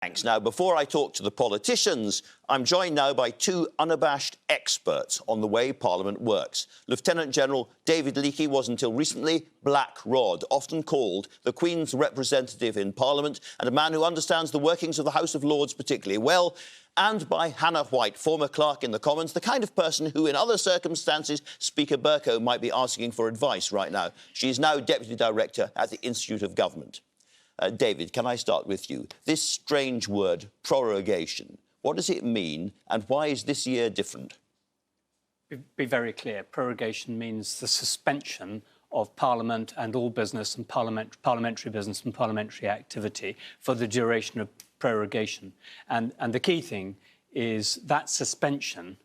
Thanks. Now, before I talk to the politicians, I'm joined now by two unabashed experts on the way Parliament works. Lieutenant General David Leakey was until recently Black Rod, often called the Queen's representative in Parliament, and a man who understands the workings of the House of Lords particularly well, and by Hannah White, former clerk in the Commons, the kind of person who, in other circumstances, Speaker Bercow might be asking for advice right now. She is now Deputy Director at the Institute of Government. David, can I start with you? This strange word, prorogation, what does it mean and why is this year different? Be very clear. Prorogation means the suspension of Parliament and all business and parliamentary business and parliamentary activity for the duration of prorogation. And the key thing is that suspension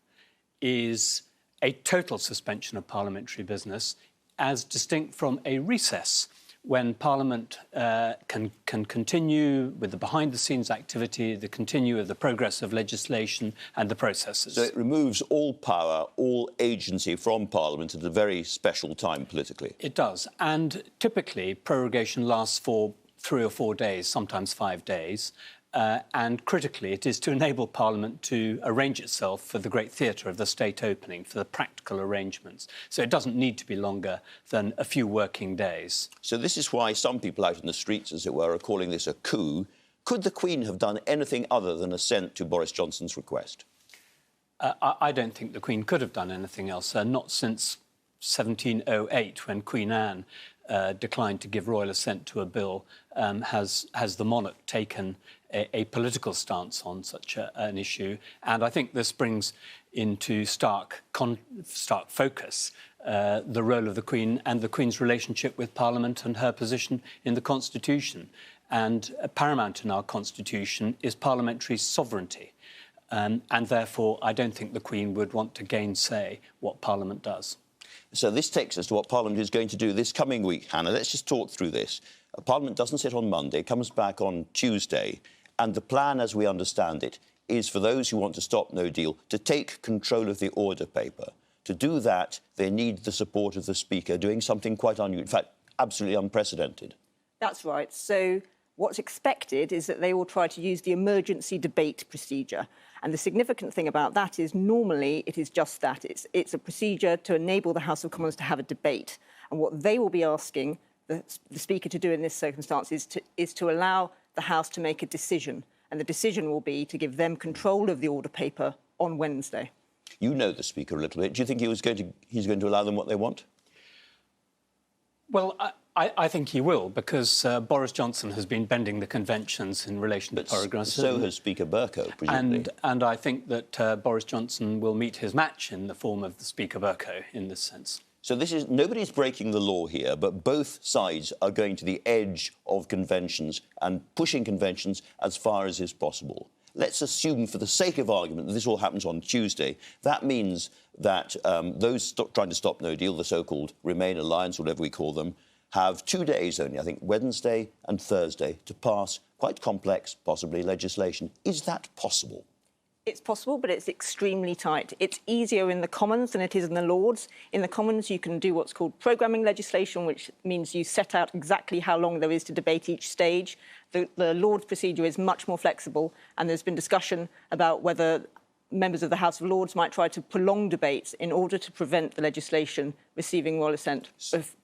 is a total suspension of parliamentary business as distinct from a recess, when Parliament can continue with the behind-the-scenes activity, the continue of the progress of legislation and the processes. So it removes all power, all agency from Parliament at a very special time politically. It does. And typically, prorogation lasts for 3 or 4 days, sometimes 5 days. And critically, it is to enable Parliament to arrange itself for the great theatre of the state opening, for the practical arrangements. So it doesn't need to be longer than a few working days. So this is why some people out in the streets, as it were, are calling this a coup. Could the Queen have done anything other than assent to Boris Johnson's request? I don't think the Queen could have done anything else, not since 1708, when Queen Anne declined to give royal assent to a bill, has the monarch taken a political stance on such an issue. And I think this brings into stark focus the role of the Queen and the Queen's relationship with Parliament and her position in the Constitution. And paramount in our Constitution is parliamentary sovereignty. And therefore, I don't think the Queen would want to gainsay what Parliament does. So this takes us to what Parliament is going to do this coming week, Hannah. Let's just talk through this. Parliament doesn't sit on Monday, comes back on Tuesday, and the plan, as we understand it, is for those who want to stop no deal to take control of the order paper. To do that, they need the support of the Speaker doing something quite unusual, in fact, absolutely unprecedented. That's right. So what's expected is that they will try to use the emergency debate procedure. And the significant thing about that is normally it is just that. It's a procedure to enable the House of Commons to have a debate. And what they will be asking the Speaker to do in this circumstance is to allow the House to make a decision. And the decision will be to give them control of the order paper on Wednesday. You know the Speaker a little bit. Do you think he's going to allow them what they want? Well, I think he will, because Boris Johnson has been bending the conventions in relation to prorogation. So has Speaker Bercow, presumably. And I think that Boris Johnson will meet his match in the form of the Speaker Bercow in this sense. So nobody's breaking the law here, but both sides are going to the edge of conventions and pushing conventions as far as is possible. Let's assume, for the sake of argument, that this all happens on Tuesday. That means that those trying to stop no deal, the so-called Remain Alliance, whatever we call them, have 2 days only, I think, Wednesday and Thursday, to pass quite complex, possibly, legislation. Is that possible? It's possible, but it's extremely tight. It's easier in the Commons than it is in the Lords. In the Commons, you can do what's called programming legislation, which means you set out exactly how long there is to debate each stage. The Lords procedure is much more flexible, and there's been discussion about whether members of the House of Lords might try to prolong debates in order to prevent the legislation receiving royal assent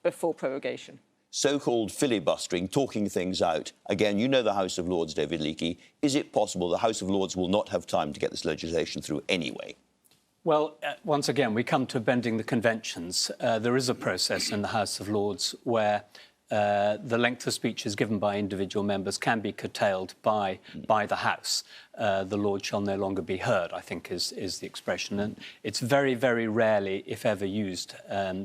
before prorogation. So-called filibustering, talking things out. Again, you know the House of Lords, David Leakey. Is it possible the House of Lords will not have time to get this legislation through anyway? Well, once again, we come to bending the conventions. There is a process in the House of Lords where the length of speeches given by individual members can be curtailed by the House. The Lord shall no longer be heard, I think, is the expression. And it's very, very rarely, if ever, used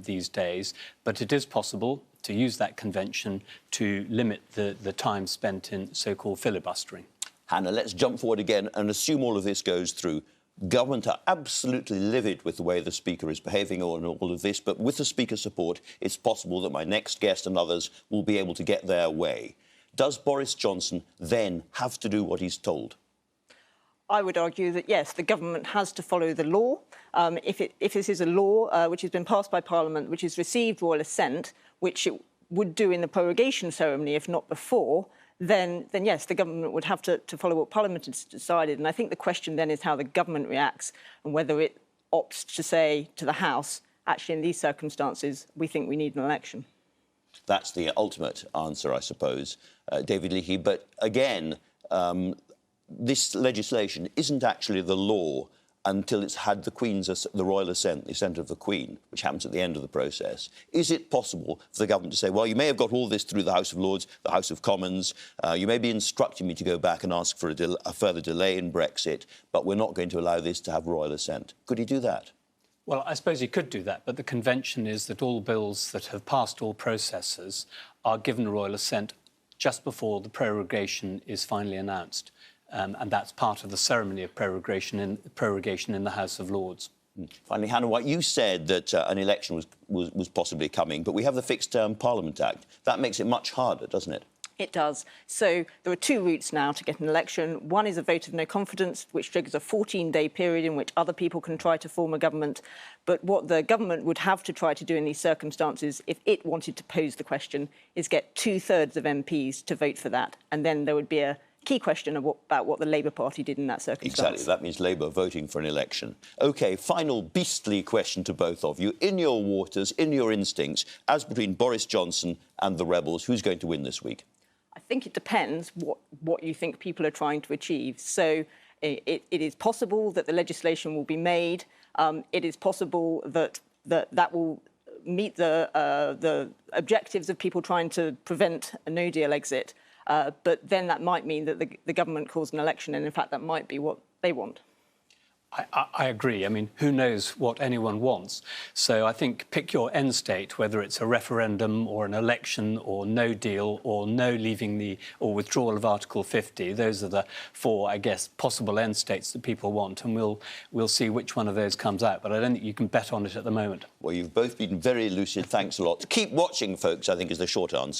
these days. But it is possible to use that convention to limit the time spent in so-called filibustering. Hannah, let's jump forward again and assume all of this goes through. Government are absolutely livid with the way the Speaker is behaving on all of this, but with the Speaker's support, it's possible that my next guest and others will be able to get their way. Does Boris Johnson then have to do what he's told? I would argue that, yes, the government has to follow the law. If this is a law which has been passed by Parliament, which has received royal assent, which it would do in the prorogation ceremony, if not before, then yes, the government would have to follow what Parliament has decided. And I think the question then is how the government reacts and whether it opts to say to the House, actually, in these circumstances, we think we need an election. That's the ultimate answer, I suppose, David Leakey. But again, this legislation isn't actually the law until it's had the royal assent, the assent of the Queen, which happens at the end of the process. Is it possible for the government to say, well, you may have got all this through the House of Lords, the House of Commons, you may be instructing me to go back and ask for a further delay in Brexit, but we're not going to allow this to have royal assent? Could he do that? Well, I suppose he could do that, but the convention is that all bills that have passed all processes are given royal assent just before the prorogation is finally announced. And that's part of the ceremony of prorogation in the House of Lords. Finally, Hannah White, you said that an election was possibly coming, but we have the Fixed Term Parliament Act. That makes it much harder, doesn't it? It does. So there are two routes now to get an election. One is a vote of no confidence, which triggers a 14-day period in which other people can try to form a government. But what the government would have to try to do in these circumstances, if it wanted to pose the question, is get 2/3 of MPs to vote for that. And then there would be a key question about what the Labour Party did in that circumstance. Exactly. That means Labour voting for an election. OK, final beastly question to both of you. In your waters, in your instincts, as between Boris Johnson and the rebels, who's going to win this week? I think it depends what you think people are trying to achieve. So it is possible that the legislation will be made. It is possible that will meet the objectives of people trying to prevent a no-deal exit. But then that might mean that the government calls an election, and in fact that might be what they want. I agree. I mean, who knows what anyone wants? So I think pick your end state, whether it's a referendum or an election or no deal or no leaving or withdrawal of Article 50. Those are the four, I guess, possible end states that people want, and we'll see which one of those comes out. But I don't think you can bet on it at the moment. Well, you've both been very lucid. Thanks a lot. Keep watching, folks, I think is the short answer.